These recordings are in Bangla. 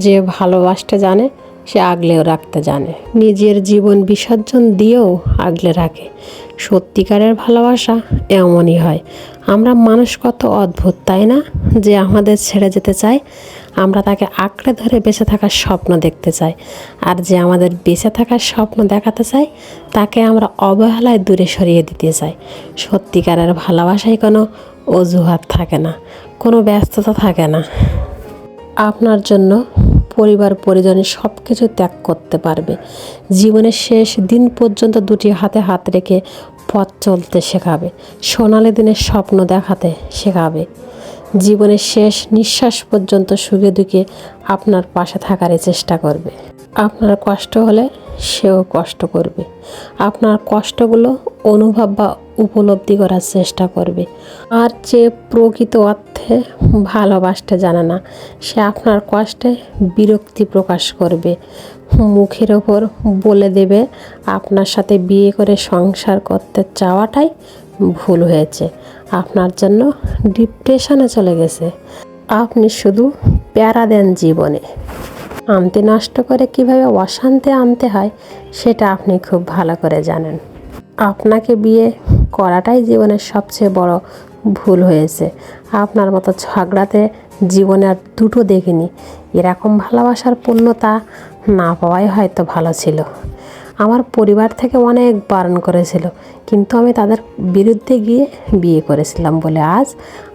যে ভালোবাসতে জানে সে আগলেও রাখতে জানে, নিজের জীবন বিসর্জন দিয়েও আগলে রাখে। সত্যিকারের ভালোবাসা এমনই হয়। আমরা মানুষ কত অদ্ভুত, তাই না? যে আমাদের ছেড়ে যেতে চায়, আমরা তাকে আঁকড়ে ধরে বেঁচে থাকার স্বপ্ন দেখতে চাই। আর যে আমাদের বেঁচে থাকার স্বপ্ন দেখাতে চায়, তাকে আমরা অবহেলায় দূরে সরিয়ে দিতে চাই। সত্যিকারের ভালোবাসায় কোনো অজুহাত থাকে না, কোনো ব্যস্ততা থাকে না। আপনার জন্য পরিবার পরিজন সব কিছু ত্যাগ করতে পারবে। জীবনের শেষ দিন পর্যন্ত দুটি হাতে হাত রেখে পথ চলতে শেখাবে। সোনালি দিনের স্বপ্ন দেখাতে শেখাবে। জীবনের শেষ নিঃশ্বাস পর্যন্ত সুখে দুঃখে আপনার পাশে থাকারই চেষ্টা করবে। আপনার কষ্ট হলে সেও কষ্ট করবে। আপনার কষ্টগুলো অনুভব বা উপলব্ধি করার চেষ্টা করবে। আর যে প্রকৃত অর্থে ভালোবাসতে জানে না, সে আপনার কষ্টে বিরক্তি প্রকাশ করবে। মুখের ওপর বলে দেবে আপনার সাথে বিয়ে করে সংসার করতে চাওয়াটাই ভুল হয়েছে, আপনার জন্য ডিপ্রেশনে চলে গেছে। আপনি শুধু প্যারা দেন জীবনে। শান্তি নষ্ট করে কিভাবে অশান্তি আনতে হয় সেটা আপনি খুব ভালো করে জানেন। আপনাকে বিয়ে করাটাই জীবনের সবচেয়ে বড় ভুল হয়েছে। আপনার মতো ঝগড়াতে জীবনে আর দুটো দেখিনি। এরকম ভালোবাসার পূর্ণতা না পাওয়াই হয়তো ভালো ছিল। আমার পরিবার থেকে অনেক বারণ করেছিল, কিন্তু আমি তাদের বিরুদ্ধে গিয়ে বিয়ে করেছিলাম বলে আজ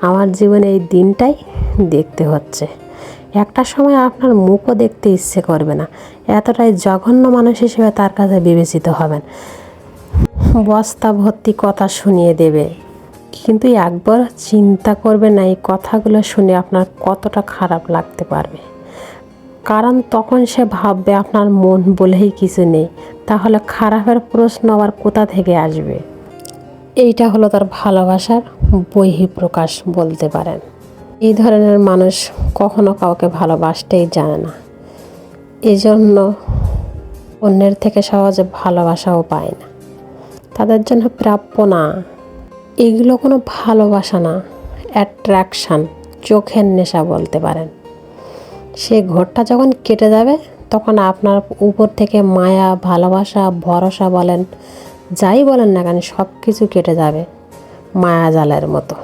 আমার জীবনে এই দিনটাই দেখতে হচ্ছে। একটা সময় আপনার মুখও দেখতে ইচ্ছে করবে না, এতটাই জঘন্য মানুষ হিসেবে তার কাছে বিবেচিত হবেন। বস্তা ভর্তি কথা শুনিয়ে দেবে, কিন্তু একবার চিন্তা করবে না এই কথাগুলো শুনে আপনার কতটা খারাপ লাগতে পারবে। কারণ তখন সে ভাববে আপনার মন বলেই কিছু নেই, তাহলে খারাপের প্রশ্ন আবার কোথা থেকে আসবে। এইটা হলো তার ভালোবাসার বহিঃপ্রকাশ বলতে পারেন। এই ধরনের মানুষ কখনো কাউকে ভালোবাসতেই জানে না, এজন্য অন্যের থেকে সহজে ভালোবাসাও পায় না। তাদের জন্য প্রাপ্য না। এগুলো কোনো ভালোবাসা না, অ্যাট্রাকশান, চোখের নেশা বলতে পারেন। সে ঘোরটা যখন কেটে যাবে তখন আপনার উপর থেকে মায়া, ভালোবাসা, ভরসা বলেন, যাই বলেন না কেন, সব কিছু কেটে যাবে মায়াজালের মতো।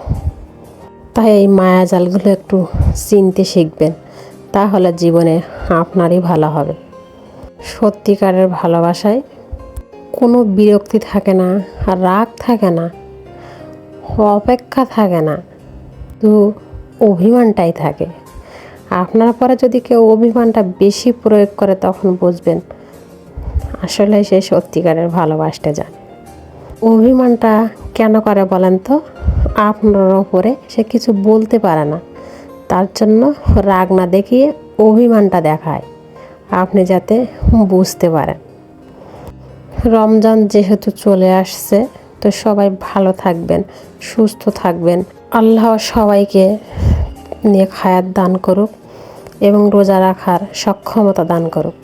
তাই এই মায়াজালগুলো একটু চিনতে শিখবেন, তাহলে জীবনে আপনারই ভালো হবে। সত্যিকারের ভালোবাসায় কোনো বিরক্তি থাকে না, রাগ থাকে না, অপেক্ষা থাকে না, তো অভিমানটাই থাকে। আপনার পরে যদি কেউ অভিমানটা বেশি প্রয়োগ করে তখন বুঝবেন আসলে সে সত্যিকারের ভালোবাসতে জানে। অভিমানটা কেন করে বলেন তো? আপনার ওপরে সে কিছু বলতে পারে না, তার জন্য রাগ না দেখিয়ে অভিমানটা দেখায়, আপনি যাতে বুঝতে পারেন। রমজান যেহেতু চলে আসছে, তো সবাই ভালো থাকবেন, সুস্থ থাকবেন। আল্লাহ সবাইকে নেক হায়াত দান করুক এবং রোজা রাখার সক্ষমতা দান করুক।